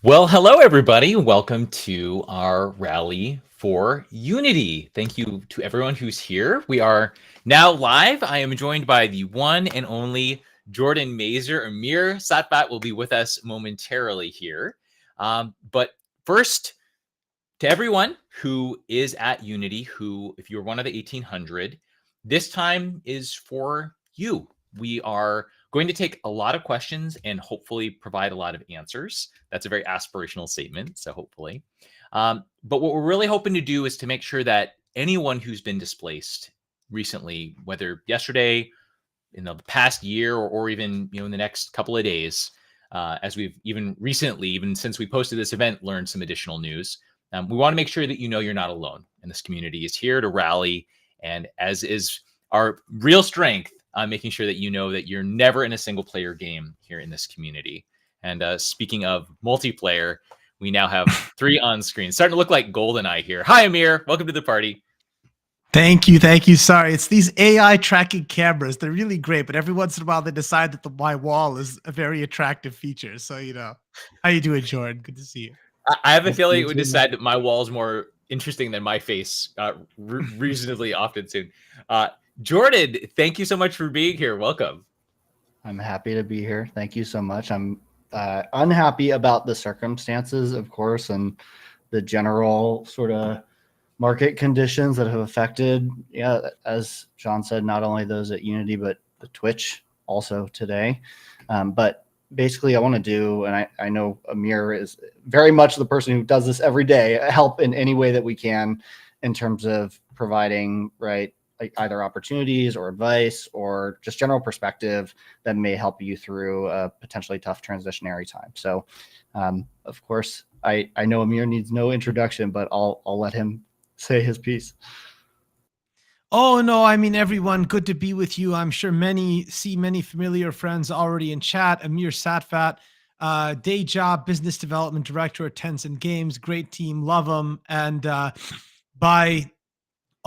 Well, hello, everybody. Welcome to our rally for unity. Thank you to everyone who's here. We are now live. I am joined by the one and only Jordan Mazer. Amir Satbat will be with us momentarily here. But first, to everyone who is at Unity, who, if you're one of the 1800, this time is for you. We are going to take a lot of questions and hopefully provide a lot of answers. That's a very aspirational statement, so hopefully. But what we're really hoping to do is to make sure that anyone who's been displaced recently, whether yesterday, in the past year, or even in the next couple of days, as we've even recently, even since we posted this event, learned some additional news. We want to make sure that you're not alone, and this community is here to rally. And as is our real strength, making sure that that you're never in a single player game here in this community. And speaking of multiplayer, we now have 3 on screen. Starting to look like GoldenEye here. Hi, Amir. Welcome to the party. Thank you. Sorry, it's these AI tracking cameras. They're really great, but every once in a while they decide that my wall is a very attractive feature. So, how you doing, Jordan? Good to see you. I have a feeling it would decide that my wall is more interesting than my face reasonably often soon. Jordan, thank you so much for being here. Welcome. I'm happy to be here. Thank you so much. I'm unhappy about the circumstances, of course, and the general sort of market conditions that have affected, as John said, not only those at Unity, but the Twitch also today. But basically I want to do, and I know Amir is very much the person who does this every day, help in any way that we can in terms of providing, right, like either opportunities or advice or just general perspective that may help you through a potentially tough transitionary time. So, of course, I know Amir needs no introduction, but I'll let him say his piece. Oh, no, I mean, everyone, good to be with you. I'm sure many familiar friends already in chat. Amir Satvat, day job, business development director at Tencent Games. Great team, love them. And by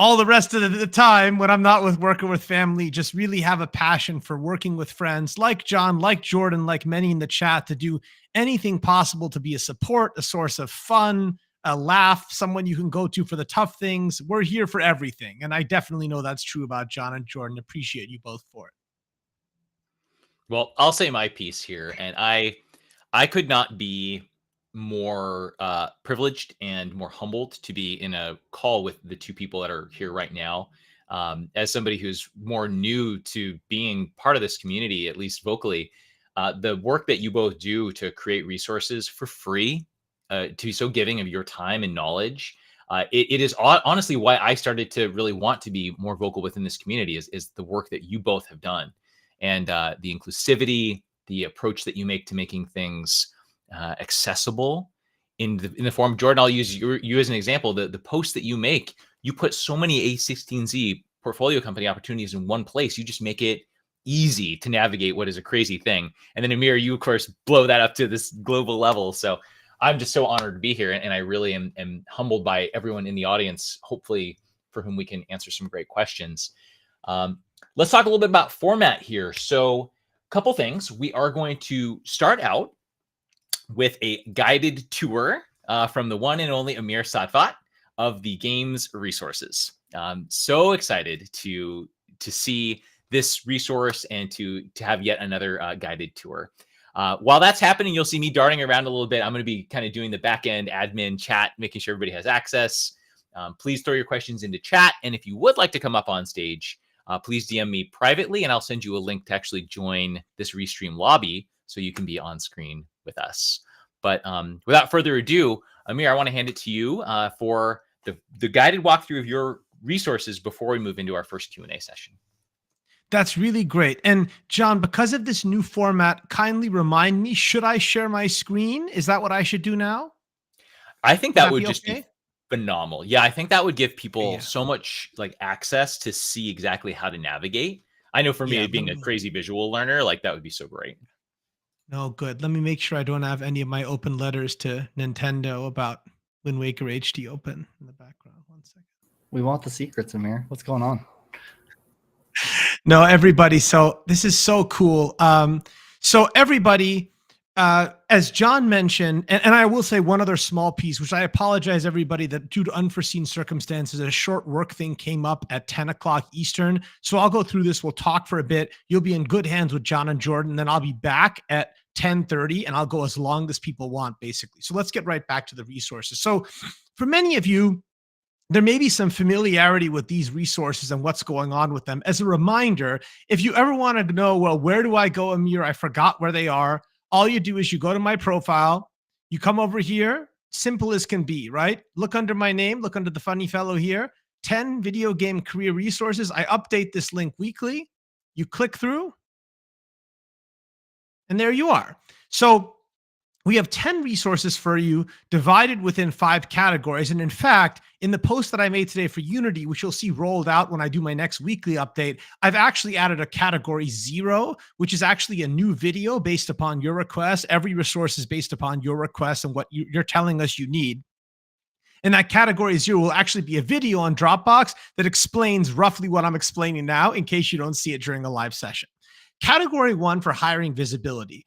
all the rest of the time, when I'm not working with family, just really have a passion for working with friends like John, like Jordan, like many in the chat, to do anything possible to be a support, a source of fun, a laugh, someone you can go to for the tough things. We're here for everything. And I definitely know that's true about John and Jordan. Appreciate you both for it. Well, I'll say my piece here, and I could not be more privileged and more humbled to be in a call with the 2 people that are here right now. As somebody who's more new to being part of this community, at least vocally, the work that you both do to create resources for free, to be so giving of your time and knowledge. It is honestly why I started to really want to be more vocal within this community is the work that you both have done, and the inclusivity, the approach that you make to making things accessible in the form. Jordan, I'll use you as an example. The posts that you make, you put so many A16Z portfolio company opportunities in one place. You just make it easy to navigate what is a crazy thing. And then Amir, you of course blow that up to this global level. So I'm just so honored to be here, and I really am humbled by everyone in the audience, hopefully for whom we can answer some great questions. Let's talk a little bit about format here. So a couple things. We are going to start out with a guided tour from the one and only Amir Satvat of the game's resources. So excited to see this resource and to have yet another guided tour. While that's happening, you'll see me darting around a little bit. I'm going to be kind of doing the back end admin chat, making sure everybody has access. Please throw your questions into chat. And if you would like to come up on stage, please DM me privately, and I'll send you a link to actually join this Restream lobby so you can be on screen with us. But without further ado, Amir, I want to hand it to you for the guided walkthrough of your resources before we move into our first Q&A session. That's really great. And John, because of this new format, kindly remind me, should I share my screen? Is that what I should do now? I think that would just be phenomenal. Yeah, I think that would give people so much access to see exactly how to navigate. I know for me, being a crazy visual learner, that would be so great. No, good. Let me make sure I don't have any of my open letters to Nintendo about Wind Waker HD open in the background. 1 second. We want the secrets, Amir. What's going on? No, everybody. So this is so cool. So everybody, as John mentioned, and I will say one other small piece, which I apologize everybody that due to unforeseen circumstances, a short work thing came up at 10 o'clock Eastern. So I'll go through this. We'll talk for a bit. You'll be in good hands with John and Jordan. Then I'll be back at 10:30 and I'll go as long as people want, basically. So let's get right back to the resources. So for many of you, there may be some familiarity with these resources and what's going on with them. As a reminder, if you ever want to know, well, where do I go, Amir? I forgot where they are. All you do is you go to my profile, you come over here, simple as can be, right? Look under my name, look under the funny fellow here, 10 video game career resources. I update this link weekly. You click through, and there you are. So we have 10 resources for you divided within 5 categories. And in fact, in the post that I made today for Unity, which you'll see rolled out when I do my next weekly update, I've actually added a category 0, which is actually a new video based upon your request. Every resource is based upon your request and what you're telling us you need. And that category 0 will actually be a video on Dropbox that explains roughly what I'm explaining now in case you don't see it during a live session. Category 1 for hiring visibility.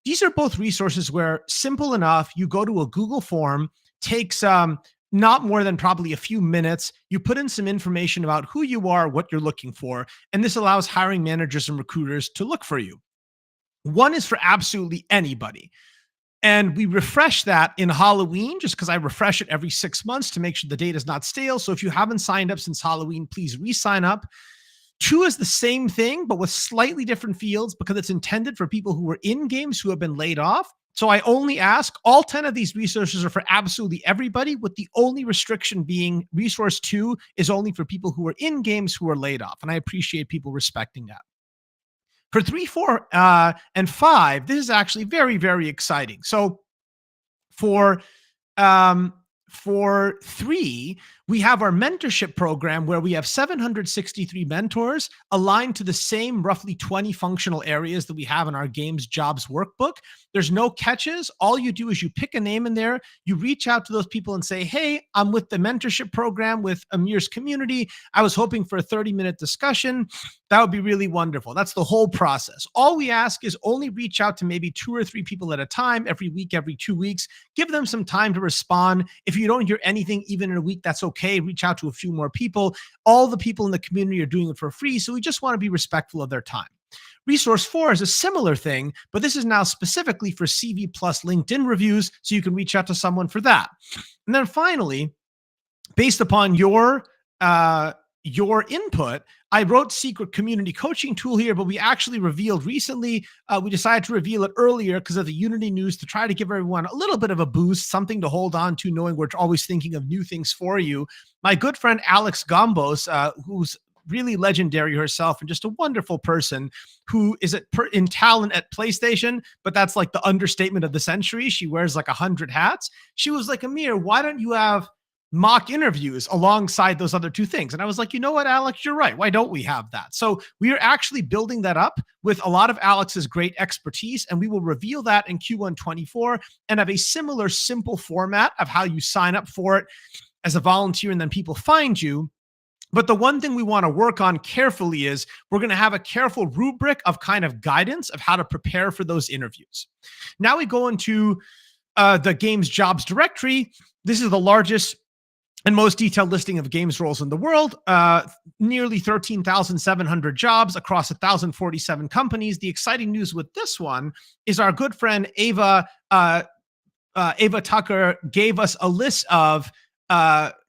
These are both resources where, simple enough, you go to a Google form, takes not more than probably a few minutes. You put in some information about who you are, what you're looking for, and this allows hiring managers and recruiters to look for you. One is for absolutely anybody. And we refresh that in Halloween just because I refresh it every 6 months to make sure the data is not stale. So if you haven't signed up since Halloween, please re-sign up. 2 is the same thing, but with slightly different fields because it's intended for people who are in games who have been laid off. So I only ask, all 10 of these resources are for absolutely everybody, with the only restriction being resource 2 is only for people who are in games who are laid off. And I appreciate people respecting that. For 3, 4, and 5, this is actually very, very exciting. So for 3, we have our mentorship program where we have 763 mentors aligned to the same roughly 20 functional areas that we have in our games jobs workbook. There's no catches. All you do is you pick a name in there, you reach out to those people and say, hey, I'm with the mentorship program with Amir's community. I was hoping for a 30-minute discussion. That would be really wonderful. That's the whole process. All we ask is only reach out to maybe 2 or 3 people at a time, every week, every 2 weeks. Give them some time to respond. If you don't hear anything, even in a week, that's okay. Reach out to a few more people. All the people in the community are doing it for free, so we just want to be respectful of their time. Resource 4 is a similar thing, but this is now specifically for CV plus LinkedIn reviews, so you can reach out to someone for that. And then finally, based upon your input, I wrote secret community coaching tool here, but we actually revealed recently, we decided to reveal it earlier because of the Unity news to try to give everyone a little bit of a boost, something to hold on to, knowing we're always thinking of new things for you. My good friend, Alex Gombos, who's really legendary herself and just a wonderful person who is in talent at PlayStation, but that's like the understatement of the century. She wears like 100 hats. She was like, Amir, why don't you have mock interviews alongside those other 2 things? And I was like, you know what, Alex, you're right. Why don't we have that? So we are actually building that up with a lot of Alex's great expertise, and we will reveal that in Q1 24 and have a similar simple format of how you sign up for it as a volunteer and then people find you. But the one thing we want to work on carefully is we're going to have a careful rubric of kind of guidance of how to prepare for those interviews. Now we go into the games jobs directory. This is the largest and most detailed listing of games roles in the world, nearly 13,700 jobs across 1,047 companies. The exciting news with this one is our good friend Ava Tucker gave us a list of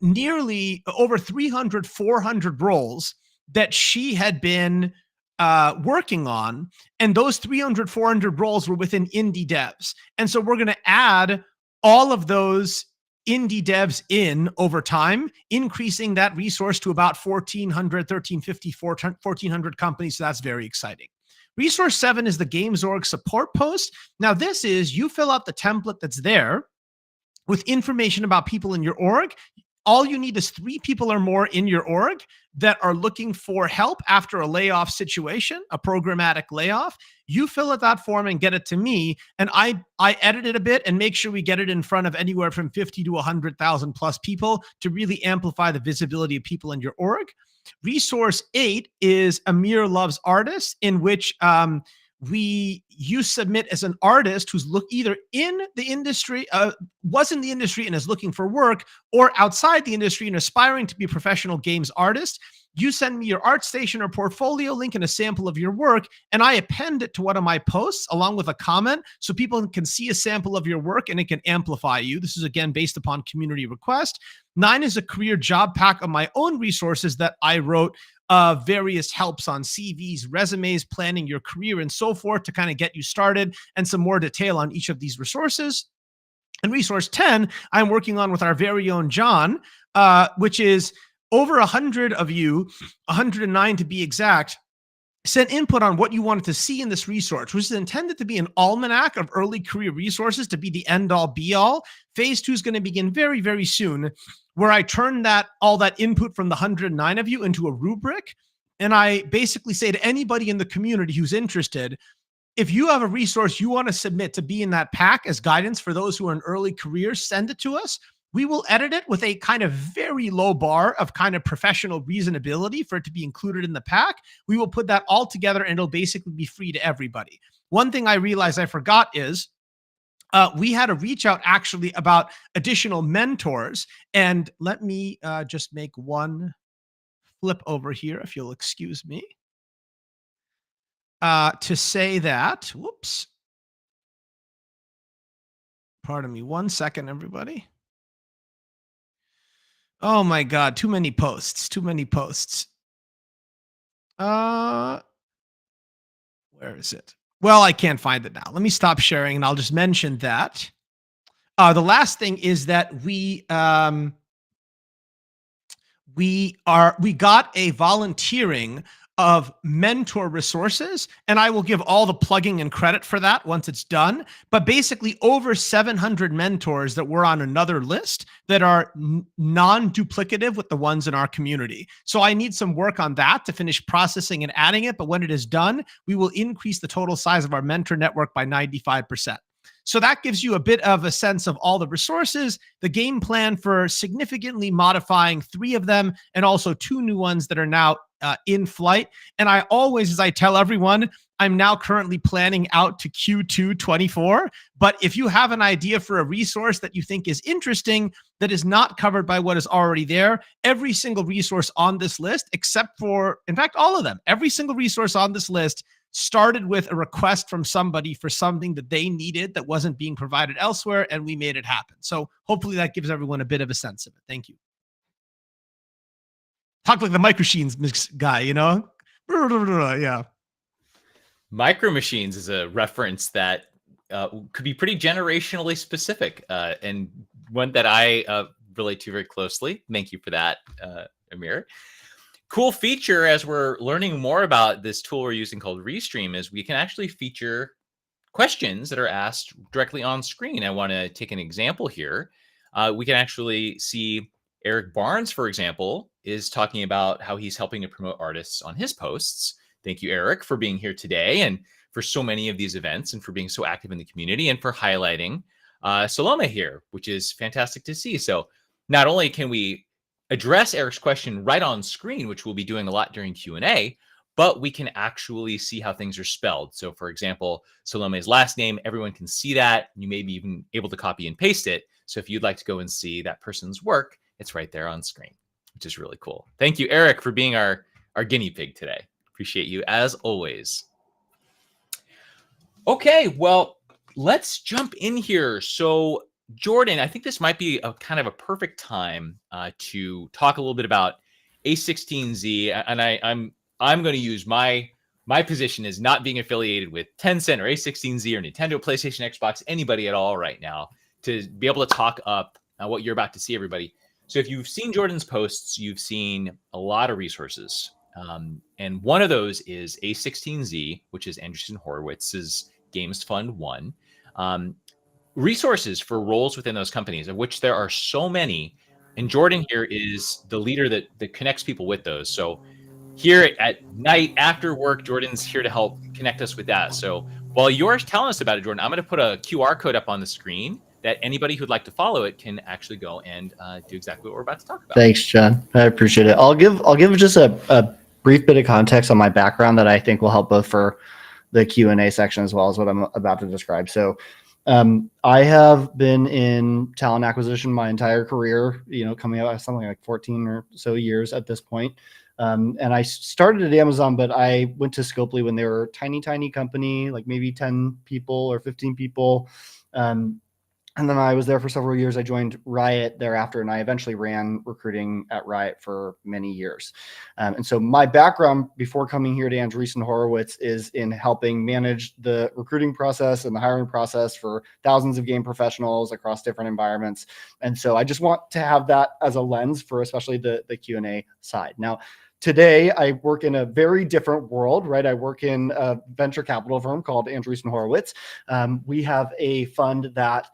nearly over 300, 400 roles that she had been working on. And those 300, 400 roles were within indie devs. And so we're going to add all of those indie devs in over time, increasing that resource to about 1,400, 1,350, 1,400 companies. So that's very exciting. Resource 7 is the Games Org support post. Now this is, you fill out the template that's there with information about people in your org. All you need is 3 people or more in your org that are looking for help after a layoff situation, a programmatic layoff. You fill out that form and get it to me, and I edit it a bit and make sure we get it in front of anywhere from 50 to 100,000 plus people to really amplify the visibility of people in your org. Resource 8 is Amir Loves Artists, in which you submit as an artist who's either in the industry, was in the industry and is looking for work, or outside the industry and aspiring to be a professional games artist. You send me your ArtStation or portfolio link and a sample of your work, and I append it to one of my posts along with a comment so people can see a sample of your work and it can amplify you. This is, again, based upon community request. 9 is a career job pack of my own resources that I wrote, various helps on CVs, resumes, planning your career, and so forth to kind of get you started, and some more detail on each of these resources. And resource 10, I'm working on with our very own John, which is over 100 of you, 109 to be exact, sent input on what you wanted to see in this resource, which is intended to be an almanac of early career resources to be the end all be all. Phase 2 is going to begin very, very soon, where I turn all that input from the 109 of you into a rubric. And I basically say to anybody in the community who's interested, if you have a resource you want to submit to be in that pack as guidance for those who are in early careers, send it to us. We will edit it with a kind of very low bar of kind of professional reasonability for it to be included in the pack. We will put that all together and it'll basically be free to everybody. One thing I realized I forgot is we had a reach out actually about additional mentors. And let me just make one flip over here, if you'll excuse me, to say that, whoops. Pardon me 1 second, everybody. Oh my God, too many posts. Where is it? Well, I can't find it now. Let me stop sharing and I'll just mention that. The last thing is that we got a volunteering of mentor resources, and I will give all the plugging and credit for that once it's done. But basically over 700 mentors that were on another list that are non-duplicative with the ones in our community. So I need some work on that to finish processing and adding it. But when it is done, we will increase the total size of our mentor network by 95%. So that gives you a bit of a sense of all the resources, the game plan for significantly modifying 3 of them, and also 2 new ones that are now in flight. And I always, as I tell everyone, I'm now currently planning out to Q2 24. But if you have an idea for a resource that you think is interesting, that is not covered by what is already there, every single resource on this list, except for, in fact, all of them, every single resource on this list started with a request from somebody for something that they needed that wasn't being provided elsewhere, and we made it happen. So hopefully that gives everyone a bit of a sense of it. Thank you. Talk like the Micro Machines guy, you know? Yeah. Micro Machines is a reference that could be pretty generationally specific, and one that I relate to very closely. Thank you for that, Amir. Cool feature as we're learning more about this tool we're using called Restream is we can actually feature questions that are asked directly on screen. I want to take an example here. We can actually see Eric Barnes, for example, is talking about how he's helping to promote artists on his posts. Thank you, Eric, for being here today and for so many of these events and for being so active in the community and for highlighting Salome here, which is fantastic to see. So not only can we address Eric's question right on screen, which we'll be doing a lot during Q&A, but we can actually see how things are spelled. So for example, Salome's last name, everyone can see that. You may be even able to copy and paste it. So if you'd like to go and see that person's work, it's right there on screen, which is really cool. Thank you, Eric, for being our guinea pig today. Appreciate you as always. Okay, well, let's jump in here. So Jordan, I think this might be a kind of a perfect time to talk a little bit about A16Z, and I'm going to use my position as not being affiliated with Tencent or A16Z or Nintendo, PlayStation, Xbox, anybody at all right now, to be able to talk up what you're about to see, everybody. So if you've seen Jordan's posts, you've seen a lot of resources, and one of those is A16Z, which is Andreessen Horowitz's Games Fund 1. Resources for roles within those companies, of which there are so many. And Jordan here is the leader that connects people with those. So here at night after work, Jordan's here to help connect us with that. So while you're telling us about it, Jordan, I'm going to put a QR code up on the screen that anybody who'd like to follow it can actually go and do exactly what we're about to talk about. Thanks, John. I appreciate it. I'll give just a brief bit of context on my background that I think will help both for the Q&A section as well as what I'm about to describe. So I have been in talent acquisition my entire career, coming out something like 14 or so years at this point. And I started at Amazon, but I went to Scopely when they were a tiny company, like maybe 10 people or 15 people. And then I was there for several years. I joined Riot thereafter, and I eventually ran recruiting at Riot for many years. And so my background before coming here to Andreessen Horowitz is in helping manage the recruiting process and the hiring process for thousands of game professionals across different environments. And so I just want to have that as a lens for especially the Q&A side. Now, today, I work in a very different world, right? I work in a venture capital firm called Andreessen Horowitz. We have a fund that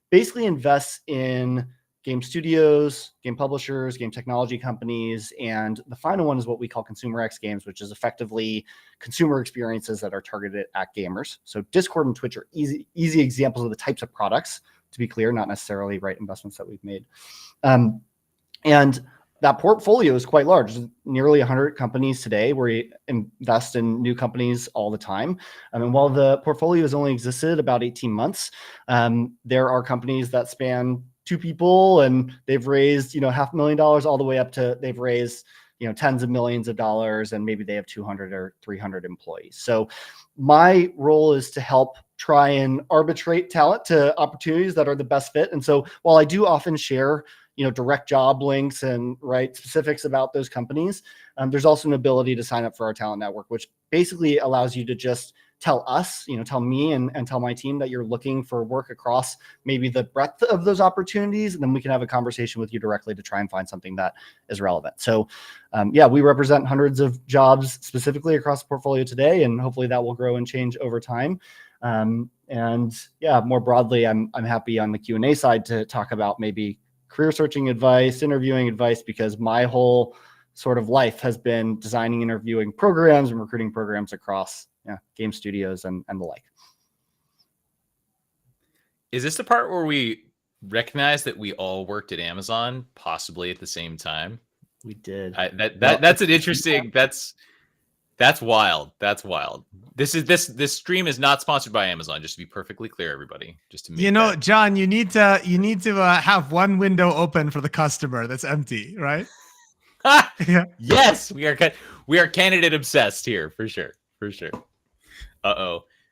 basically invests in game studios, game publishers, game technology companies, and the final one is what we call Consumer X Games, which is effectively consumer experiences that are targeted at gamers. So Discord and Twitch are easy examples of the types of products, to be clear, not necessarily right investments that we've made. And that portfolio is quite large. There's nearly 100 companies today. We invest in new companies all the time. And while the portfolio has only existed about 18 months, there are companies that span 2 people and they've raised, $500,000 all the way up to they've raised, tens of millions of dollars, and maybe they have 200 or 300 employees. So my role is to help try and arbitrate talent to opportunities that are the best fit. And so while I do often share direct job links and specifics about those companies, there's also an ability to sign up for our talent network, which basically allows you to just tell us, tell me and tell my team that you're looking for work across maybe the breadth of those opportunities. And then we can have a conversation with you directly to try and find something that is relevant. So we represent hundreds of jobs specifically across the portfolio today, and hopefully that will grow and change over time. More broadly, I'm happy on the Q&A side to talk about maybe career searching advice, interviewing advice, because my whole sort of life has been designing, interviewing programs and recruiting programs across game studios and the like. Is this the part where we recognize that we all worked at Amazon, possibly at the same time? We did. That's an interesting. That's wild. That's wild. This stream is not sponsored by Amazon. Just to be perfectly clear, everybody. Just to make John, you need to have one window open for the customer that's empty, right? Yeah. Yes, we are candidate obsessed here for sure.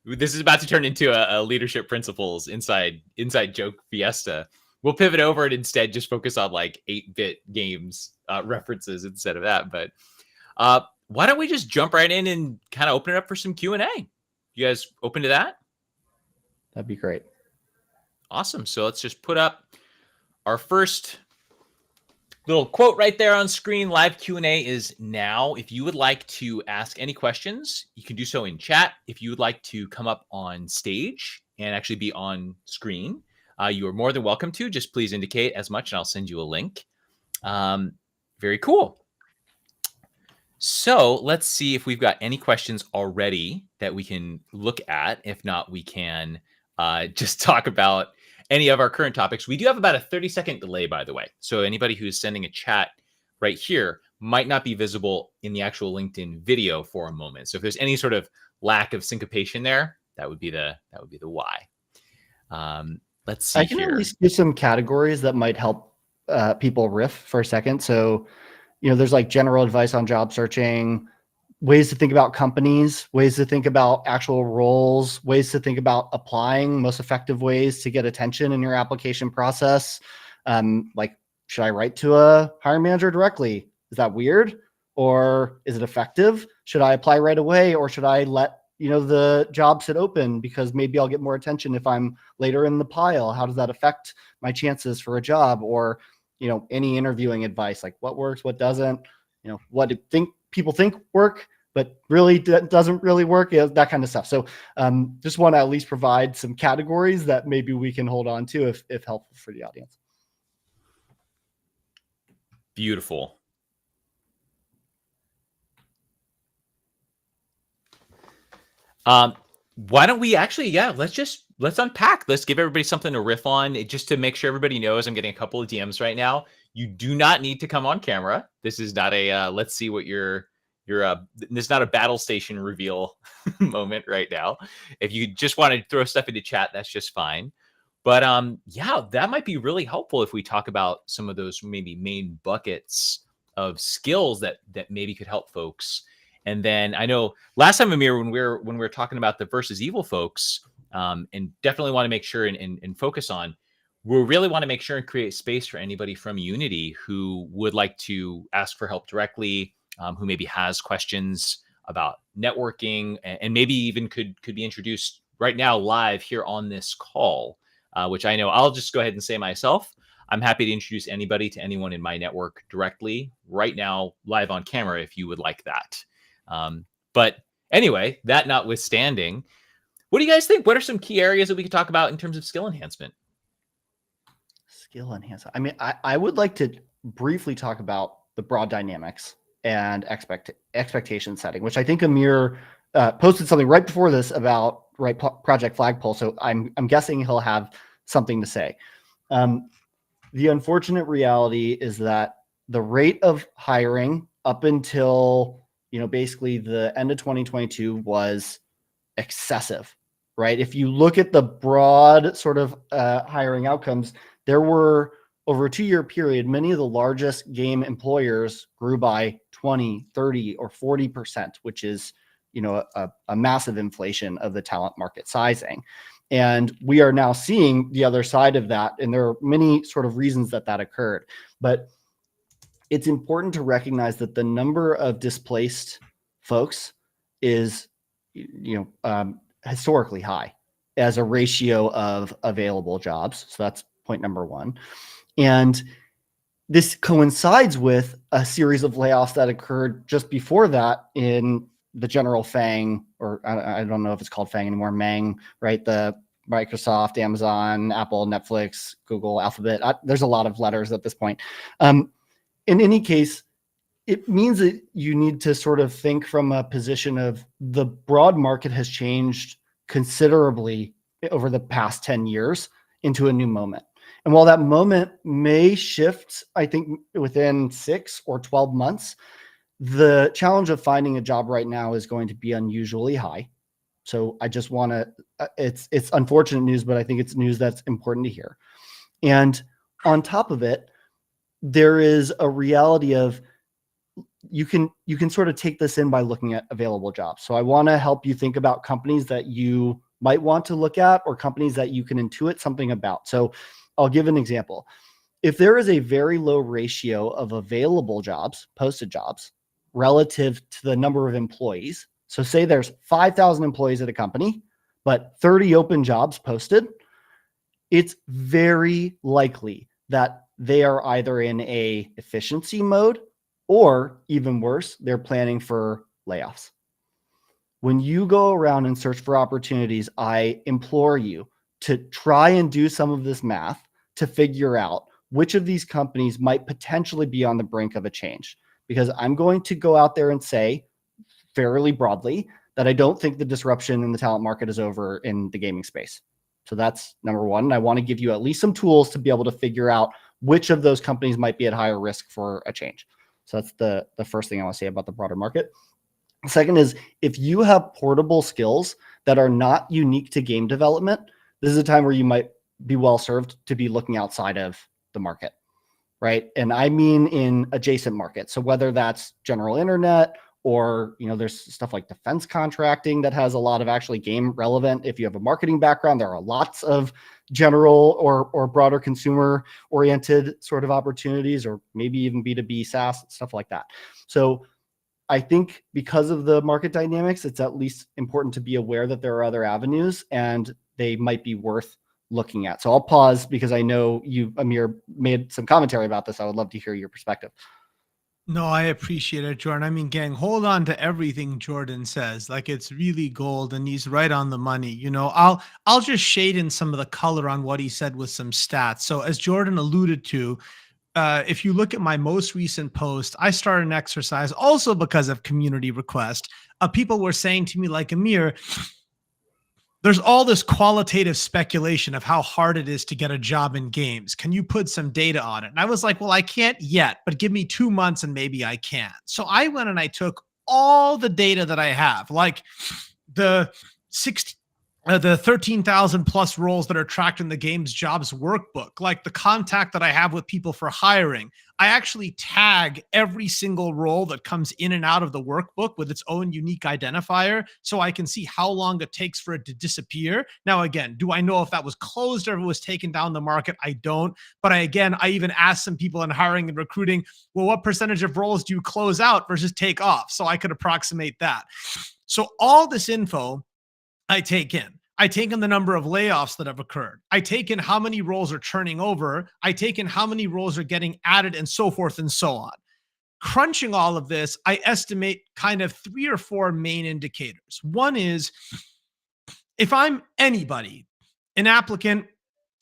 This is about to turn into a leadership principles inside joke fiesta. We'll pivot over and instead just focus on like 8-bit games references instead of that. But why don't we just jump right in and kind of open it up for some Q&A? You guys open to that? That'd be great. Awesome. So let's just put up our first little quote right there on screen. Live Q&A is now. If you would like to ask any questions, you can do so in chat. If you would like to come up on stage and actually be on screen, you are more than welcome to. Just please indicate as much and I'll send you a link. Very cool. So let's see if we've got any questions already that we can look at. If not, we can just talk about any of our current topics. We do have about a 30-second delay, by the way. So anybody who's sending a chat right here might not be visible in the actual LinkedIn video for a moment. So if there's any sort of lack of syncopation there, that would be the why. Let's see. I can at least give some categories that might help people riff for a second. So there's like general advice on job searching, ways to think about companies, ways to think about actual roles, ways to think about applying, most effective ways to get attention in your application process. Like, should I write to a hiring manager directly? Is that weird? Or is it effective? Should I apply right away? Or should I let the job sit open because maybe I'll get more attention if I'm later in the pile? How does that affect my chances for a job? Or any interviewing advice, like what works, what doesn't, what do people think work, but really doesn't really work, that kind of stuff. So just want to at least provide some categories that maybe we can hold on to if helpful for the audience. Beautiful. Why don't we actually, let's unpack. Let's give everybody something to riff on, just to make sure everybody knows. I'm getting a couple of DMs right now. You do not need to come on camera. This is not a let's see what your There's not a battle station reveal moment right now. If you just want to throw stuff into chat, that's just fine. But yeah, that might be really helpful if we talk about some of those maybe main buckets of skills that maybe could help folks. And then I know last time, Amir, when we were talking about the versus evil folks, and definitely want to make sure and focus on, we really want to make sure and create space for anybody from Unity who would like to ask for help directly, who maybe has questions about networking, and maybe even could be introduced right now live here on this call. Which I know I'll just go ahead and say myself. I'm happy to introduce anybody to anyone in my network directly right now, live on camera, if you would like that. But anyway, that notwithstanding, what do you guys think? What are some key areas that we could talk about in terms of skill enhancement? Skill enhancement. I mean, I would like to briefly talk about the broad dynamics and expectation setting, which I think Amir posted something right before this about Project Flagpole. So I'm guessing he'll have something to say. The unfortunate reality is that the rate of hiring up until, basically the end of 2022 was excessive, right? If you look at the broad sort of hiring outcomes, there were, over a 2-year period, many of the largest game employers grew by 20, 30, or 40%, which is a massive inflation of the talent market sizing. And we are now seeing the other side of that. And there are many sort of reasons that occurred. But it's important to recognize that the number of displaced folks is, historically high as a ratio of available jobs. So that's point number one. And this coincides with a series of layoffs that occurred just before that in the general FANG, or I don't know if it's called FANG anymore, MANG, right? The Microsoft, Amazon, Apple, Netflix, Google, Alphabet. There's a lot of letters at this point. In any case, it means that you need to sort of think from a position of the broad market has changed considerably over the past 10 years into a new moment. And while that moment may shift, I think within 6 or 12 months, the challenge of finding a job right now is going to be unusually high. So I just want to, it's unfortunate news, but I think it's news that's important to hear. And on top of it, there is a reality of you can sort of take this in by looking at available jobs. So I want to help you think about companies that you might want to look at, or companies that you can intuit something about. So I'll give an example. If there is a very low ratio of available jobs, posted jobs, relative to the number of employees. So say there's 5,000 employees at a company, but 30 open jobs posted, it's very likely that they are either in a efficiency mode, or even worse, they're planning for layoffs. When you go around and search for opportunities, I implore you to try and do some of this math to figure out which of these companies might potentially be on the brink of a change. Because I'm going to go out there and say fairly broadly that I don't think the disruption in the talent market is over in the gaming space. So that's number one. And I want to give you at least some tools to be able to figure out which of those companies might be at higher risk for a change. So that's the first thing I want to say about the broader market. Second is, if you have portable skills that are not unique to game development, this is a time where you might be well served to be looking outside of the market. Right. And I mean in adjacent markets. So whether that's general internet, or, there's stuff like defense contracting that has a lot of actually game relevant. If you have a marketing background, there are lots of general or broader consumer oriented sort of opportunities, or maybe even B2B SaaS, stuff like that. So I think because of the market dynamics, it's at least important to be aware that there are other avenues and they might be worth looking at. So I'll pause because I know you, Amir, made some commentary about this. I would love to hear your perspective. No, I appreciate it, Jordan. I mean, gang, hold on to everything Jordan says. Like, it's really gold and he's right on the money. I'll just shade in some of the color on what he said with some stats. So as Jordan alluded to, if you look at my most recent post, I started an exercise also because of community request. People were saying to me, like, Amir, there's all this qualitative speculation of how hard it is to get a job in games. Can you put some data on it? And I was like, well, I can't yet, but give me 2 months and maybe I can. So I went and I took all the data that I have, like the 13,000 plus roles that are tracked in the game's jobs workbook, like the contact that I have with people for hiring. I actually tag every single role that comes in and out of the workbook with its own unique identifier so I can see how long it takes for it to disappear. Now, again, do I know if that was closed or if it was taken down the market? I don't. But I even asked some people in hiring and recruiting, well, what percentage of roles do you close out versus take off? So I could approximate that. So all this info I take in. I take in the number of layoffs that have occurred. I take in how many roles are turning over. I take in how many roles are getting added and so forth and so on. Crunching all of this, I estimate kind of 3 or 4 main indicators. One is if I'm anybody, an applicant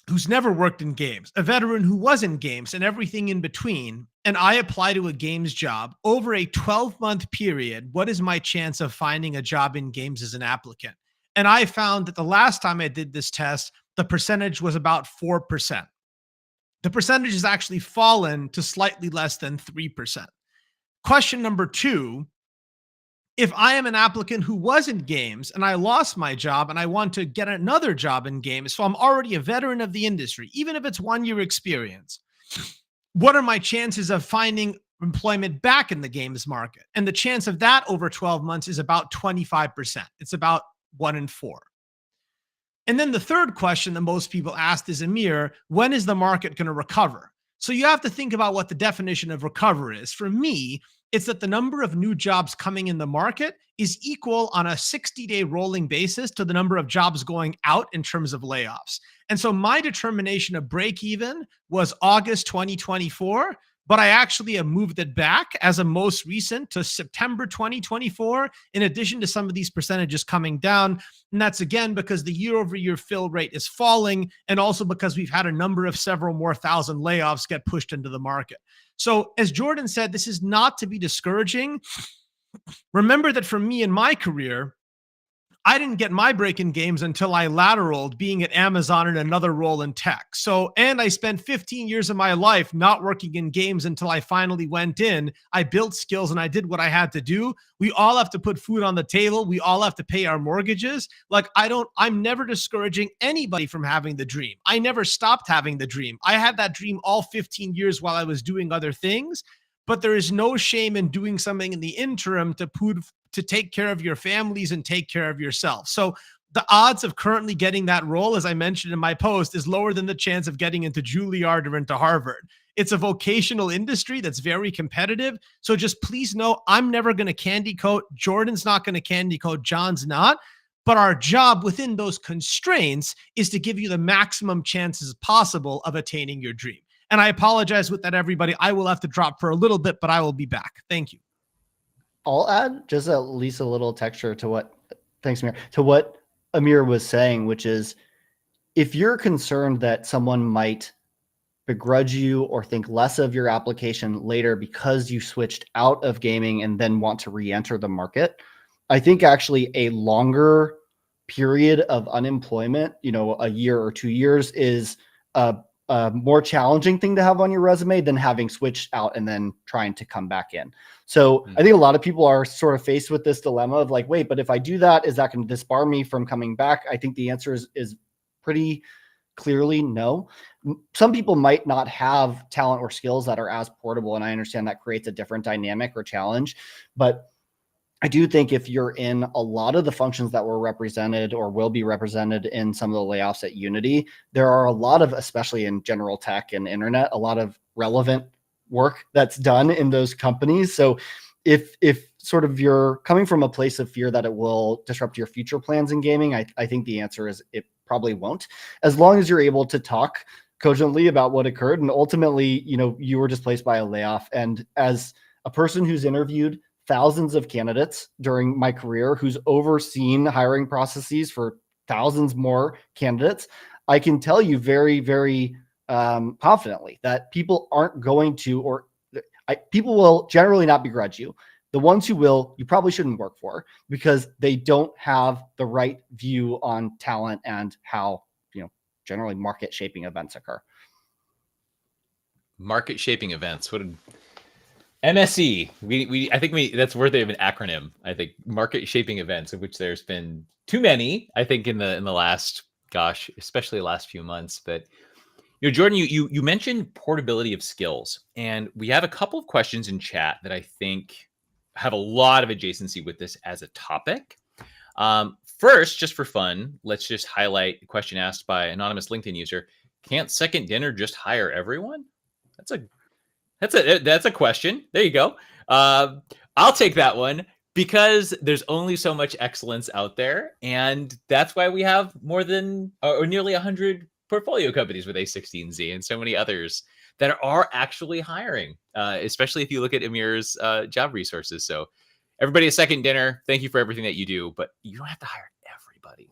who's never worked in games, a veteran who was in games and everything in between, and I apply to a games job over a 12-month period, what is my chance of finding a job in games as an applicant? And I found that the last time I did this test, the percentage was about 4%. The percentage has actually fallen to slightly less than 3%. Question number 2, if I am an applicant who was in games and I lost my job and I want to get another job in games, so I'm already a veteran of the industry, even if it's 1 year experience, what are my chances of finding employment back in the games market? And the chance of that over 12 months is about 25%. It's about 1 in 4. And then the third question that most people asked is, Amir, when is the market going to recover? So you have to think about what the definition of recover is. For me, it's that the number of new jobs coming in the market is equal on a 60-day rolling basis to the number of jobs going out in terms of layoffs. And so my determination of break even was August 2024, but I actually have moved it back as a most recent to September 2024, in addition to some of these percentages coming down. And that's again because the year-over-year fill rate is falling, and also because we've had a number of several more thousand layoffs get pushed into the market. So as Jordan said, this is not to be discouraging. Remember that for me in my career, I didn't get my break in games until I lateraled being at Amazon in another role in tech. So, and I spent 15 years of my life not working in games until I finally went in. I built skills and I did what I had to do. We all have to put food on the table. We all have to pay our mortgages. Like I'm never discouraging anybody from having the dream. I never stopped having the dream. I had that dream all 15 years while I was doing other things. But there is no shame in doing something in the interim to take care of your families and take care of yourself. So the odds of currently getting that role, as I mentioned in my post, is lower than the chance of getting into Juilliard or into Harvard. It's a vocational industry that's very competitive. So just please know, I'm never going to candy coat. Jordan's not going to candy coat. John's not. But our job within those constraints is to give you the maximum chances possible of attaining your dream. And I apologize with that, everybody. I will have to drop for a little bit, but I will be back. Thank you. I'll add just at least a little texture to what, thanks, Amir, to what Amir was saying, which is if you're concerned that someone might begrudge you or think less of your application later because you switched out of gaming and then want to re-enter the market, I think actually a longer period of unemployment, a year or 2 years, is a more challenging thing to have on your resume than having switched out and then trying to come back in. So I think a lot of people are sort of faced with this dilemma of like, wait, but if I do that, is that going to disbar me from coming back? I think the answer is pretty clearly no. Some people might not have talent or skills that are as portable, and I understand that creates a different dynamic or challenge. But I do think if you're in a lot of the functions that were represented or will be represented in some of the layoffs at Unity, there are a lot of, especially in general tech and internet, a lot of relevant work that's done in those companies. So if sort of you're coming from a place of fear that it will disrupt your future plans in gaming, I think the answer is it probably won't, as long as you're able to talk cogently about what occurred. And ultimately, you were displaced by a layoff. And as a person who's interviewed thousands of candidates during my career, who's overseen hiring processes for thousands more candidates, I can tell you very, very confidently that people aren't going to, people will generally not begrudge you. The ones who will, you probably shouldn't work for because they don't have the right view on talent and how, generally market shaping events occur. Market shaping events. MSE. I think that's worthy of an acronym. I think market shaping events, of which there's been too many. I think in the last, gosh, especially the last few months. But Jordan, you mentioned portability of skills, and we have a couple of questions in chat that I think have a lot of adjacency with this as a topic. First, just for fun, let's just highlight a question asked by anonymous LinkedIn user. Can't second dinner just hire everyone? That's a question. There you go. I'll take that one because there's only so much excellence out there, and that's why we have more than or nearly 100 portfolio companies with A16Z and so many others that are actually hiring, especially if you look at Amir's job resources. So everybody, a second dinner. Thank you for everything that you do, but you don't have to hire everybody.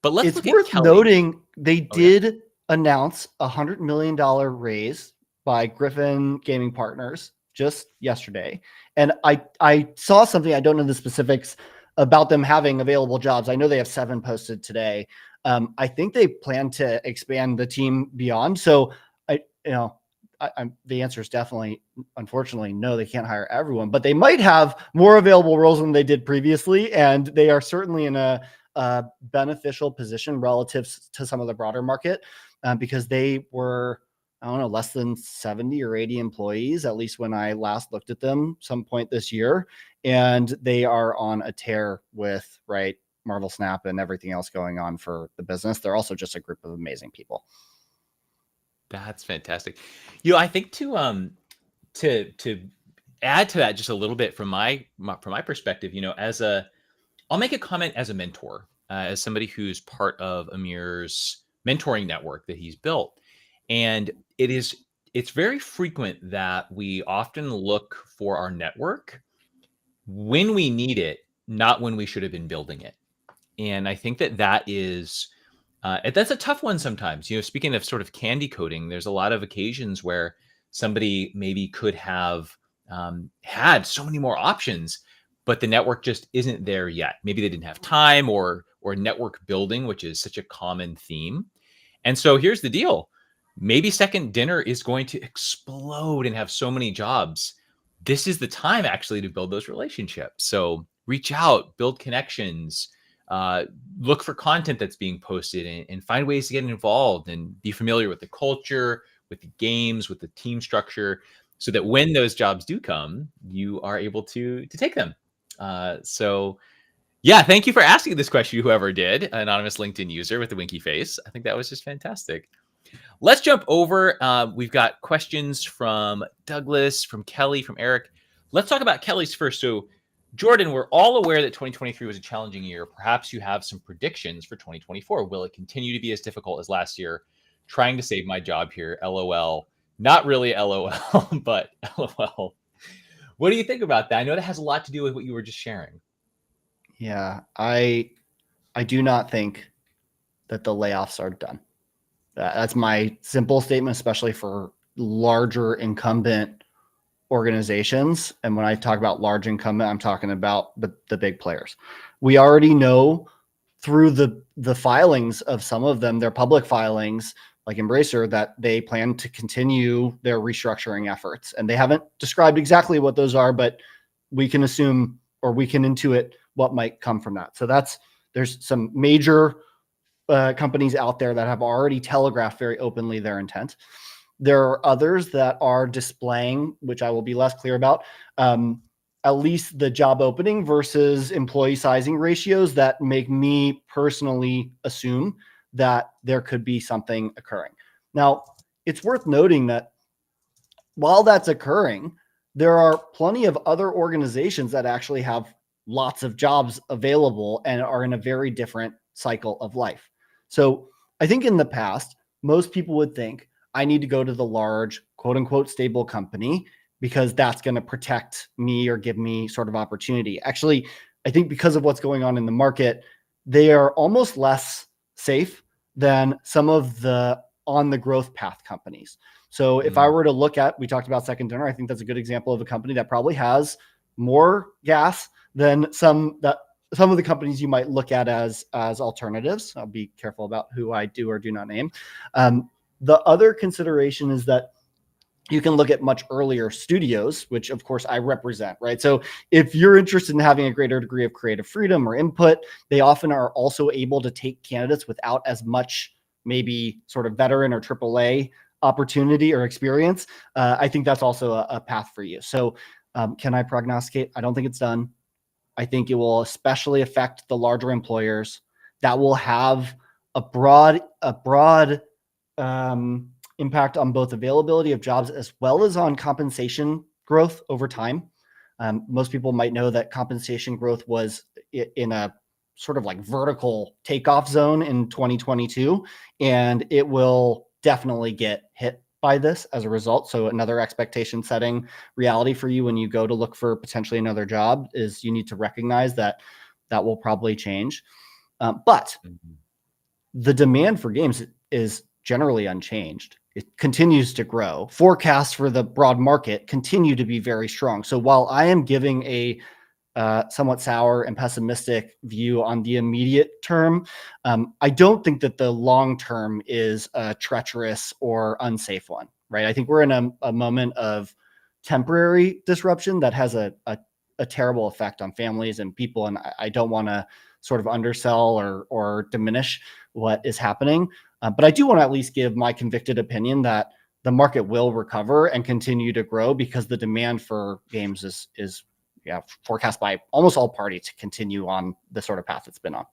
But let's It's worth noting they did announce $100 million raise by Griffin Gaming Partners just yesterday. And I saw something, I don't know the specifics about them having available jobs. I know they have 7 posted today. I think they plan to expand the team beyond. So the answer is definitely, unfortunately, no, they can't hire everyone, but they might have more available roles than they did previously. And they are certainly in a beneficial position relative to some of the broader market because they were, I don't know, less than 70 or 80 employees, at least when I last looked at them some point this year. And they are on a tear with, Marvel Snap and everything else going on for the business. They're also just a group of amazing people. That's fantastic. I think to add to that just a little bit from my perspective, I'll make a comment as a mentor, as somebody who's part of Amir's mentoring network that he's built. And it's very frequent that we often look for our network when we need it, not when we should have been building it. And I think that is, that's a tough one sometimes. Speaking of sort of candy coating, there's a lot of occasions where somebody maybe could have had so many more options, but the network just isn't there yet. Maybe they didn't have time or network building, which is such a common theme. And so here's the deal. Maybe second dinner is going to explode and have so many jobs. This is the time actually to build those relationships. So reach out, build connections, look for content that's being posted and find ways to get involved and be familiar with the culture, with the games, with the team structure, so that when those jobs do come, you are able to take them. So yeah, thank you for asking this question, whoever did, anonymous LinkedIn user with the winky face. I think that was just fantastic. Let's jump over. We've got questions from Douglas, from Kelly, from Eric. Let's talk about Kelly's first. So Jordan, we're all aware that 2023 was a challenging year. Perhaps you have some predictions for 2024. Will it continue to be as difficult as last year? Trying to save my job here. LOL. Not really LOL, but LOL. What do you think about that? I know that has a lot to do with what you were just sharing. Yeah, I do not think that the layoffs are done. That's my simple statement, especially for larger incumbent organizations. And when I talk about large incumbent, I'm talking about the big players. We already know through the filings of some of them, their public filings, like Embracer, that they plan to continue their restructuring efforts. And they haven't described exactly what those are, but we can assume, or we can intuit what might come from that. So there's some major companies out there that have already telegraphed very openly their intent. There are others that are displaying, which I will be less clear about, at least the job opening versus employee sizing ratios that make me personally assume that there could be something occurring. Now, it's worth noting that while that's occurring, there are plenty of other organizations that actually have lots of jobs available and are in a very different cycle of life. So I think in the past, most people would think, I need to go to the large, quote unquote, stable company because that's going to protect me or give me sort of opportunity. Actually, I think because of what's going on in the market, they are almost less safe than some of the on the growth path companies. So if I were to look at, we talked about Second Dinner, I think that's a good example of a company that probably has more gas than some of the companies you might look at as alternatives. I'll be careful about who I do or do not name. The other consideration is that you can look at much earlier studios, which of course I represent, right? So if you're interested in having a greater degree of creative freedom or input, they often are also able to take candidates without as much maybe sort of veteran or AAA opportunity or experience. I think that's also a path for you. So can I prognosticate? I don't think it's done. I think it will especially affect the larger employers that will have a broad impact on both availability of jobs as well as on compensation growth over time. Most people might know that compensation growth was in a sort of like vertical takeoff zone in 2022, and it will definitely get hit by this as a result. So another expectation setting reality for you when you go to look for potentially another job is you need to recognize that that will probably change. But the demand for games is generally unchanged. It continues to grow. Forecasts for the broad market continue to be very strong. So while I am giving a somewhat sour and pessimistic view on the immediate term, I don't think that the long term is a treacherous or unsafe one, right? I think we're in a moment of temporary disruption that has a terrible effect on families and people, and I don't want to sort of undersell or diminish what is happening. But I do want to at least give my convicted opinion that the market will recover and continue to grow because the demand for games is forecast by almost all parties to continue on the sort of path it's been on.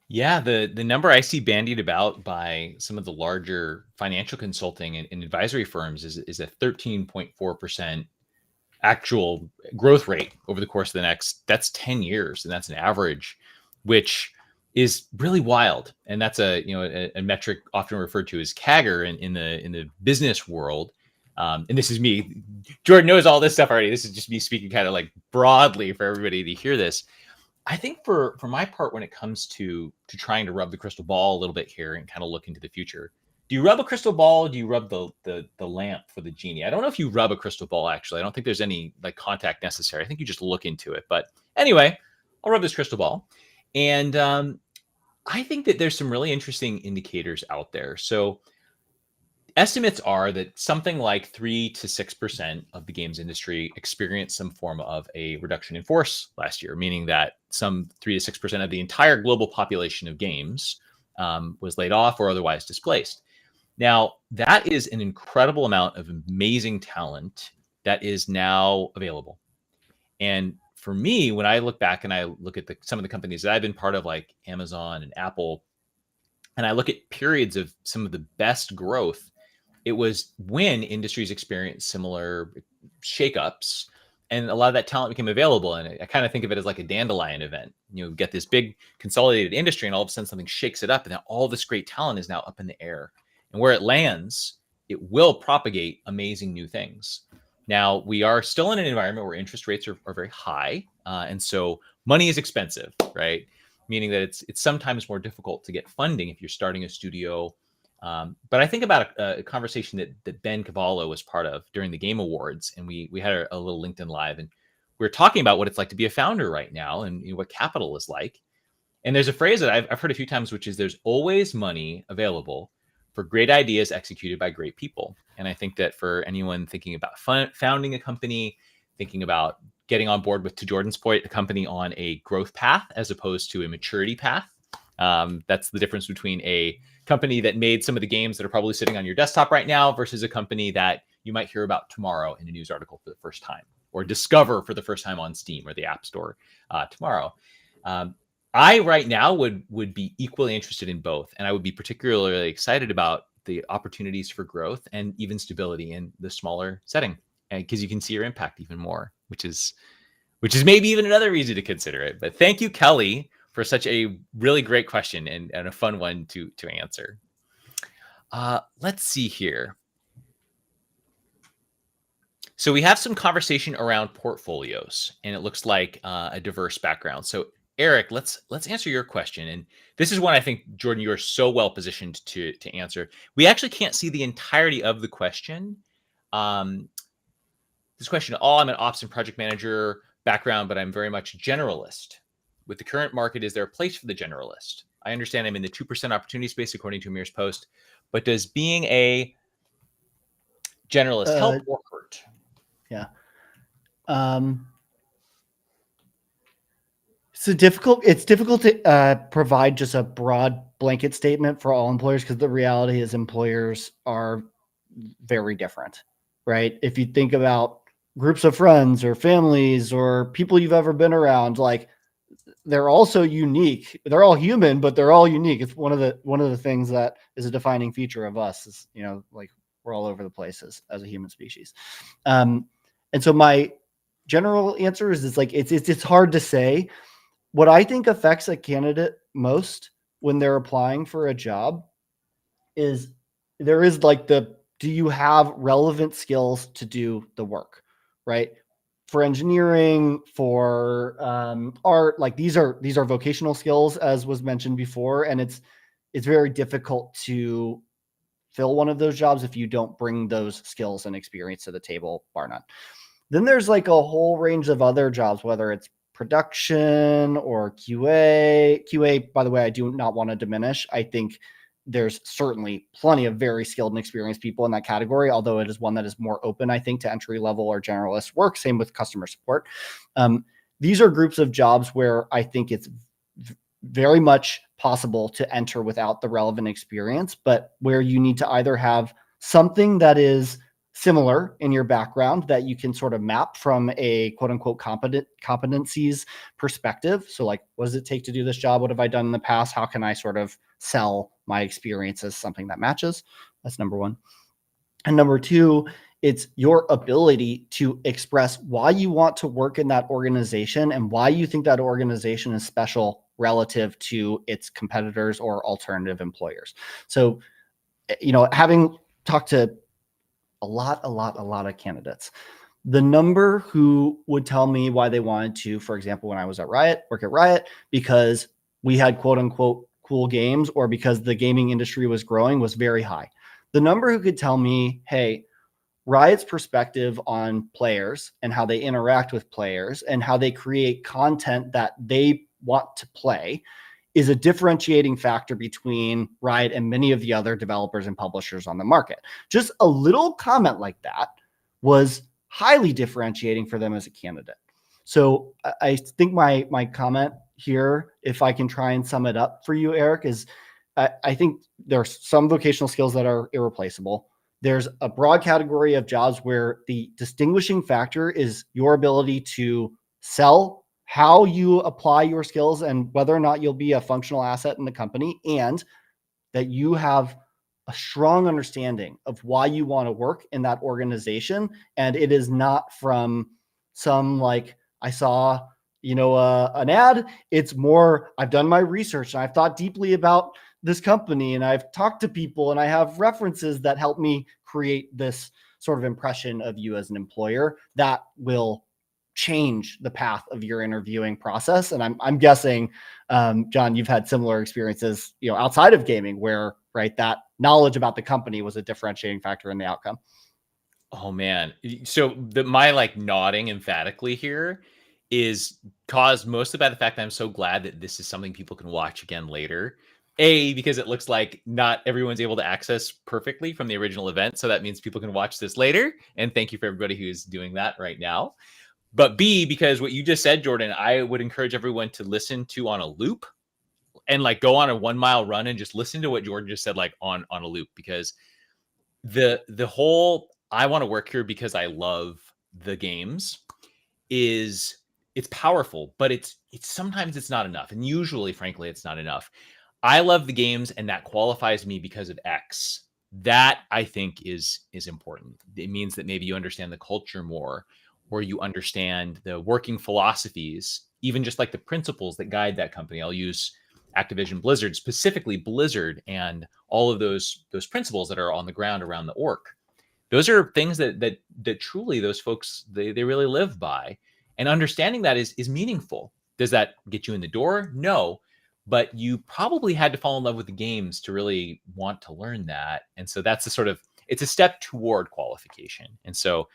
Yeah, the number I see bandied about by some of the larger financial consulting and advisory firms is a 13.4% actual growth rate over the course of that's 10 years, and that's an average, which is really wild. And that's a metric often referred to as CAGR in the business world. And this is me. Jordan knows all this stuff already. This is just me speaking kind of like broadly for everybody to hear this. I think for my part, when it comes to trying to rub the crystal ball a little bit here and kind of look into the future, do you rub a crystal ball? Or do you rub the lamp for the genie? I don't know if you rub a crystal ball, actually. I don't think there's any like contact necessary. I think you just look into it. But anyway, I'll rub this crystal ball. And I think that there's some really interesting indicators out there. So estimates are that something like 3 to 6% of the games industry experienced some form of a reduction in force last year, meaning that some 3 to 6% of the entire global population of games was laid off or otherwise displaced. Now, that is an incredible amount of amazing talent that is now available. And for me, when I look back and I look at some of the companies that I've been part of, like Amazon and Apple, and I look at periods of some of the best growth, it was when industries experienced similar shakeups and a lot of that talent became available. And I kind of think of it as like a dandelion event. You get this big consolidated industry and all of a sudden something shakes it up and then all this great talent is now up in the air. And where it lands, it will propagate amazing new things. Now, we are still in an environment where interest rates are very high. And so money is expensive, right? Meaning that it's sometimes more difficult to get funding if you're starting a studio. But I think about a conversation that Ben Cavallo was part of during the Game Awards. And we had a little LinkedIn Live. And we were talking about what it's like to be a founder right now and what capital is like. And there's a phrase that I've heard a few times, which is there's always money available for great ideas executed by great people. And I think that for anyone thinking about founding a company, thinking about getting on board with, to Jordan's point, a company on a growth path as opposed to a maturity path. That's the difference between a company that made some of the games that are probably sitting on your desktop right now versus a company that you might hear about tomorrow in a news article for the first time or discover for the first time on Steam or the App Store tomorrow. I right now would be equally interested in both. And I would be particularly excited about the opportunities for growth and even stability in the smaller setting. And because you can see your impact even more, which is maybe even another reason to consider it. But thank you, Kelly, for such a really great question and a fun one to answer. Let's see here. So we have some conversation around portfolios, and it looks like a diverse background. So Eric, let's answer your question. And this is one I think, Jordan, you are so well positioned to answer. We actually can't see the entirety of the question. This question, I'm an ops and project manager background, but I'm very much generalist. With the current market, is there a place for the generalist? I understand I'm in the 2% opportunity space, according to Amir's post, but does being a Generalist, help or hurt? Yeah. It's difficult to provide just a broad blanket statement for all employers, because the reality is employers are very different, right? If you think about groups of friends or families or people you've ever been around, like, they're also unique. They're all human, but they're all unique. It's one of the things that is a defining feature of us is, like, we're all over the place as a human species. And so my general answer is, it's hard to say. What I think affects a candidate most when they're applying for a job is there is like do you have relevant skills to do the work, right? For engineering, for art, like these are vocational skills, as was mentioned before, and it's very difficult to fill one of those jobs if you don't bring those skills and experience to the table, bar none. Then there's like a whole range of other jobs, whether it's production or QA. QA, by the way, I do not want to diminish. I think there's certainly plenty of very skilled and experienced people in that category, although it is one that is more open, I think, to entry level or generalist work. Same with customer support. These are groups of jobs where I think it's very much possible to enter without the relevant experience, but where you need to either have something that is similar in your background that you can sort of map from a quote unquote competencies perspective. So like, what does it take to do this job? What have I done in the past? How can I sort of sell my experience as something that matches? That's number one. And number two, it's your ability to express why you want to work in that organization and why you think that organization is special relative to its competitors or alternative employers. So, having talked to a lot of candidates, the number who would tell me why they wanted to, for example, when I was at work at Riot, because we had quote unquote cool games or because the gaming industry was growing, was very high. The number who could tell me, hey, Riot's perspective on players and how they interact with players and how they create content that they want to play is a differentiating factor between Riot and many of the other developers and publishers on the market. Just a little comment like that was highly differentiating for them as a candidate. So I think my comment here, if I can try and sum it up for you, Eric, is I think there are some vocational skills that are irreplaceable. There's a broad category of jobs where the distinguishing factor is your ability to sell, how you apply your skills, and whether or not you'll be a functional asset in the company, and that you have a strong understanding of why you want to work in that organization. And it is not from some, like, I saw, an ad. It's more, I've done my research and I've thought deeply about this company and I've talked to people and I have references that help me create this sort of impression of you as an employer that will change the path of your interviewing process. And I'm guessing, John, you've had similar experiences, outside of gaming where, right, that knowledge about the company was a differentiating factor in the outcome. Oh man. So my like nodding emphatically here is caused mostly by the fact that I'm so glad that this is something people can watch again later. Because it looks like not everyone's able to access perfectly from the original event. So that means people can watch this later. And thank you for everybody who's doing that right now. But B, because what you just said, Jordan, I would encourage everyone to listen to on a loop and like go on a 1 mile run and just listen to what Jordan just said, like on a loop, because the whole I want to work here because I love the games it's powerful, but it's sometimes it's not enough. And usually, frankly, it's not enough. I love the games and that qualifies me because of X. That I think is important. It means that maybe you understand the culture more, or you understand the working philosophies, even just like the principles that guide that company. I'll use Activision Blizzard, specifically Blizzard, and all of those principles that are on the ground around the org. Those are things that truly those folks they really live by, and understanding that is meaningful. Does that get you in the door? No, but you probably had to fall in love with the games to really want to learn that. And so that's it's a step toward qualification. And so,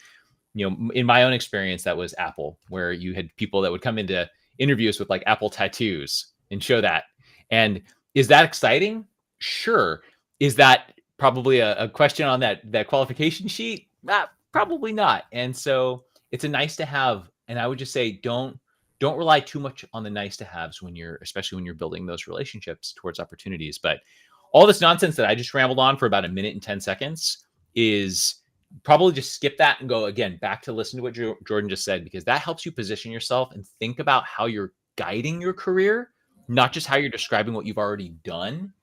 in my own experience, that was Apple, where you had people that would come into interviews with like Apple tattoos and show that. And is that exciting? Sure. Is that probably a question on that qualification sheet? Probably not. And so it's a nice to have. And I would just say, don't rely too much on the nice to haves especially when you're building those relationships towards opportunities. But all this nonsense that I just rambled on for about a minute and 10 seconds is probably just skip that and go again back to listen to what Jordan just said, because that helps you position yourself and think about how you're guiding your career, not just how you're describing what you've already done,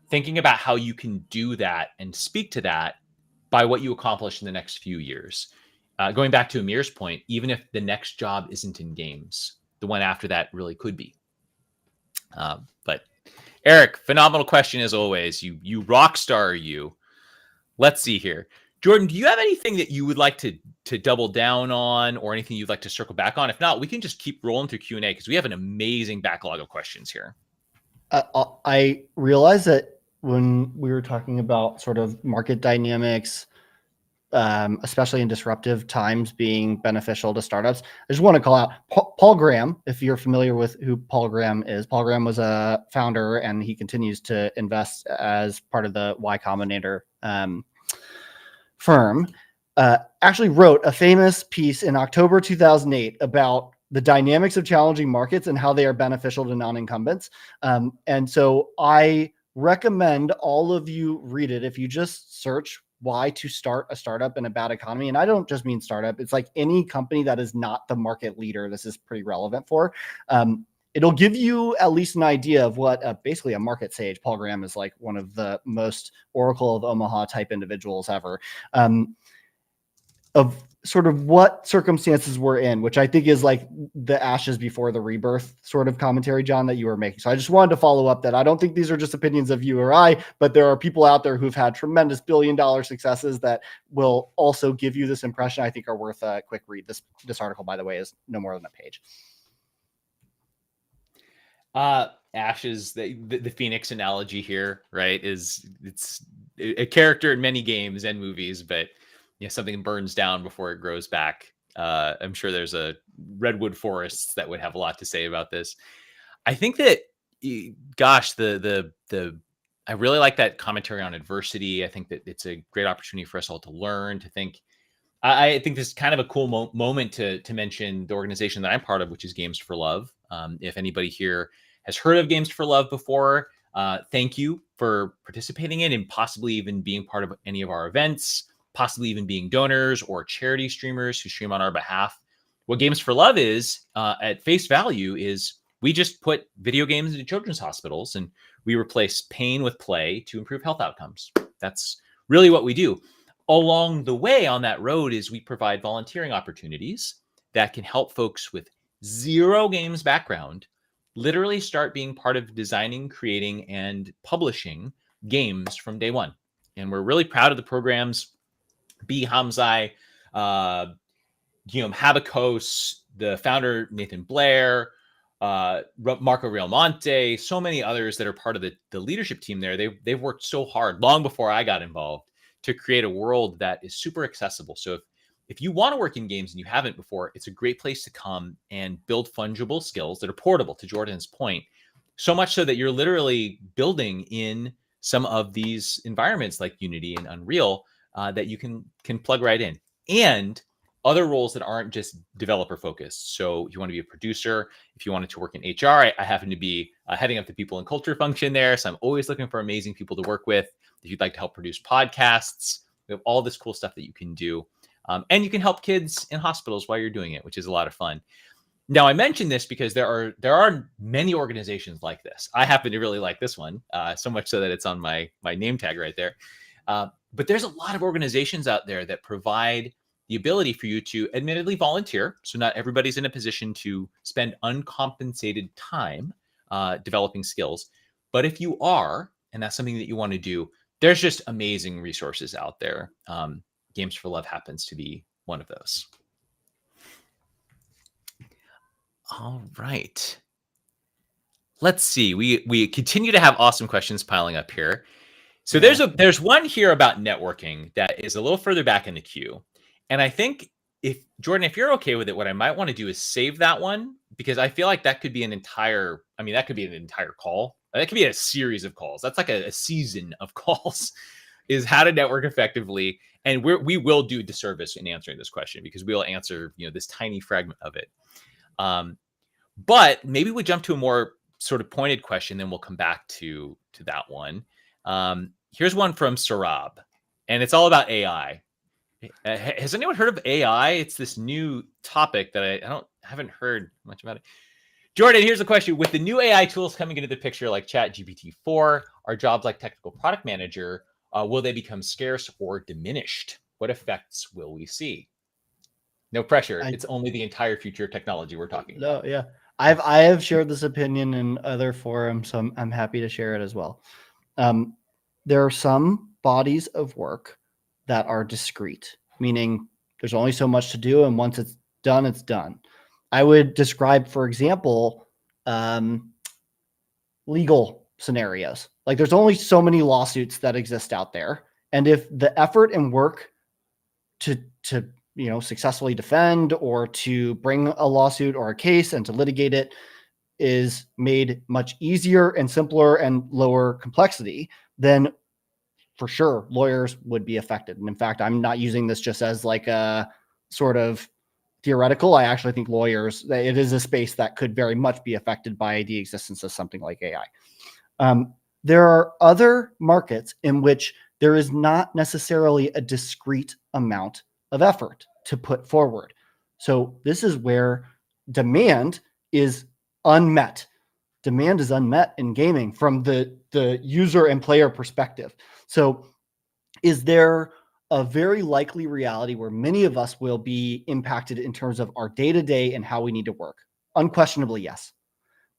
thinking about how you can do that and speak to that by what you accomplish in the next few years. Going back to Amir's point, even if the next job isn't in games, the one after that really could be. But Eric, phenomenal question as always. You rock star, you. Let's see here. Jordan, do you have anything that you would like to double down on, or anything you'd like to circle back on? If not, we can just keep rolling through Q&A, because we have an amazing backlog of questions here. I realized that when we were talking about sort of market dynamics, especially in disruptive times being beneficial to startups, I just want to call out Paul Graham. If you're familiar with who Paul Graham is, Paul Graham was a founder, and he continues to invest as part of the Y Combinator firm. Actually wrote a famous piece in October 2008 about the dynamics of challenging markets and how they are beneficial to non-incumbents. And so I recommend all of you read it. If you just search why to start a startup in a bad economy, and I don't just mean startup, it's like any company that is not the market leader, this is pretty relevant for. It'll give you at least an idea of what basically a market sage. Paul Graham is like one of the most Oracle of Omaha type individuals ever. Of sort of what circumstances we're in, which I think is like the ashes before the rebirth sort of commentary, John, that you were making. So I just wanted to follow up that I don't think these are just opinions of you or I, but there are people out there who've had tremendous billion-dollar successes that will also give you this impression. I think are worth a quick read. This article, by the way, is no more than a page. Ashes, the Phoenix analogy here, right? It's a character in many games and movies, but something burns down before it grows back. I'm sure there's a redwood forests that would have a lot to say about this. I think that, gosh, I really like that commentary on adversity. I think that it's a great opportunity for us all to learn, to think. I think this is kind of a cool moment to mention the organization that I'm part of, which is Games for Love. If anybody here has heard of Games for Love before, thank you for participating in and possibly even being part of any of our events, possibly even being donors or charity streamers who stream on our behalf. What Games for Love is, at face value, is we just put video games into children's hospitals and we replace pain with play to improve health outcomes. That's really what we do. Along the way on that road is we provide volunteering opportunities that can help folks with zero games background literally start being part of designing, creating, and publishing games from day one. And we're really proud of the programs. B. Hamzai, Guillaume Habakos, the founder, Nathan Blair, Marco Realmonte, so many others that are part of the leadership team there. They've worked so hard long before I got involved to create a world that is super accessible. So if you want to work in games and you haven't before, it's a great place to come and build fungible skills that are portable, to Jordan's point. So much so that you're literally building in some of these environments like Unity and Unreal that you can plug right in. And other roles that aren't just developer focused. So if you want to be a producer, if you wanted to work in HR, I happen to be heading up the people and culture function there. So I'm always looking for amazing people to work with. If you'd like to help produce podcasts, we have all this cool stuff that you can do. And you can help kids in hospitals while you're doing it, which is a lot of fun. Now, I mentioned this because there are many organizations like this. I happen to really like this one, so much so that it's on my name tag right there. But there's a lot of organizations out there that provide the ability for you to admittedly volunteer. So not everybody's in a position to spend uncompensated time developing skills. But if you are, and that's something that you want to do, there's just amazing resources out there. Games for Love happens to be one of those. All right. Let's see. We continue to have awesome questions piling up here. So there's one here about networking that is a little further back in the queue. And I think if Jordan, if you're okay with it, what I might want to do is save that one, because I feel like that could be an entire call. That could be a series of calls. That's like a season of calls. is how to network effectively. And we will do disservice in answering this question because we will answer, this tiny fragment of it. But maybe we jump to a more sort of pointed question, then we'll come back to that one. Here's one from Sarab, and it's all about AI. Has anyone heard of AI? It's this new topic that I haven't heard much about it. Jordan, here's a question. With the new AI tools coming into the picture like ChatGPT-4, are jobs like technical product manager, will they become scarce or diminished? What effects will we see? No pressure. It's only the entire future of technology we're talking about. Yeah. I have shared this opinion in other forums, so I'm happy to share it as well. There are some bodies of work that are discrete, meaning there's only so much to do, and once it's done, it's done. I would describe, for example, legal scenarios. Like there's only so many lawsuits that exist out there, and if the effort and work to successfully defend or to bring a lawsuit or a case and to litigate it is made much easier and simpler and lower complexity, then for sure lawyers would be affected. And in fact, I'm not using this just as like a sort of theoretical. I actually think lawyers, it is a space that could very much be affected by the existence of something like AI. There are other markets in which there is not necessarily a discrete amount of effort to put forward. So this is where demand is unmet. Demand is unmet in gaming from the user and player perspective. So is there a very likely reality where many of us will be impacted in terms of our day-to-day and how we need to work? Unquestionably, yes.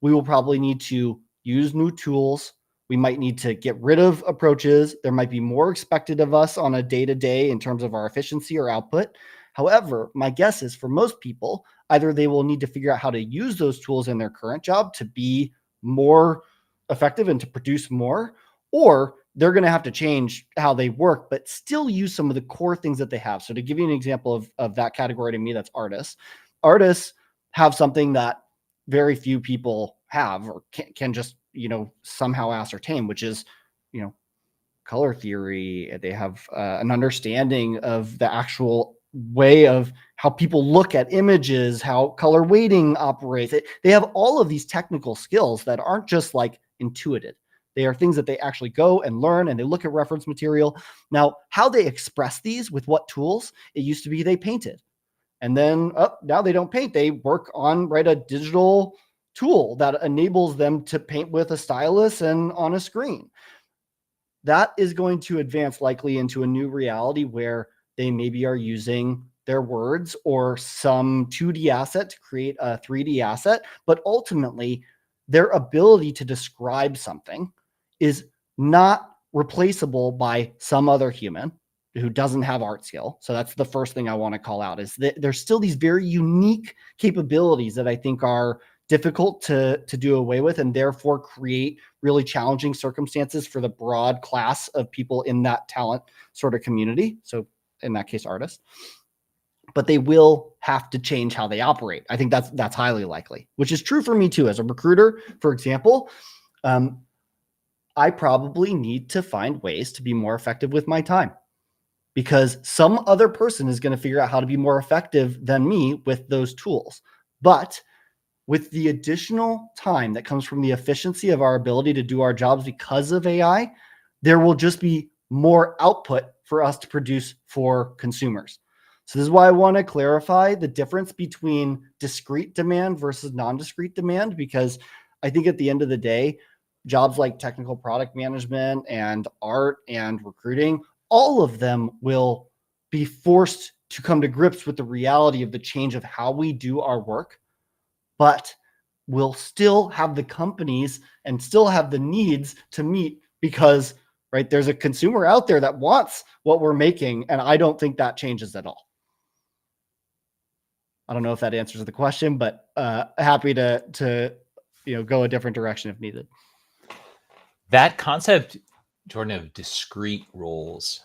We will probably need to use new tools. We might need to get rid of approaches. There might be more expected of us on a day-to-day in terms of our efficiency or output. However, my guess is for most people, either they will need to figure out how to use those tools in their current job to be more effective and to produce more, or they're going to have to change how they work, but still use some of the core things that they have. So to give you an example of that category to me, that's artists. Artists have something that very few people have or can just, somehow ascertain, which is, color theory. They have an understanding of the actual way of how people look at images, how color weighting operates. They have all of these technical skills that aren't just like intuitive. They are things that they actually go and learn, and they look at reference material. Now, how they express these with what tools, it used to be they painted. And then now they don't paint. They work on a digital tool that enables them to paint with a stylus and on a screen. That is going to advance likely into a new reality where they maybe are using their words or some 2D asset to create a 3D asset, but ultimately their ability to describe something is not replaceable by some other human who doesn't have art skill. So that's the first thing I want to call out, is that there's still these very unique capabilities that I think are difficult to do away with, and therefore create really challenging circumstances for the broad class of people in that talent sort of community. So in that case, artists. But they will have to change how they operate. I think that's highly likely, which is true for me too. As a recruiter, for example, I probably need to find ways to be more effective with my time, because some other person is going to figure out how to be more effective than me with those tools. But with the additional time that comes from the efficiency of our ability to do our jobs because of AI, there will just be more output for us to produce for consumers. So this is why I want to clarify the difference between discrete demand versus non-discrete demand, because I think at the end of the day, jobs like technical product management and art and recruiting, all of them will be forced to come to grips with the reality of the change of how we do our work, but we'll still have the companies and still have the needs to meet, because there's a consumer out there that wants what we're making, and I don't think that changes at all. I don't know if that answers the question, but happy to go a different direction if needed. That concept, Jordan, of discrete roles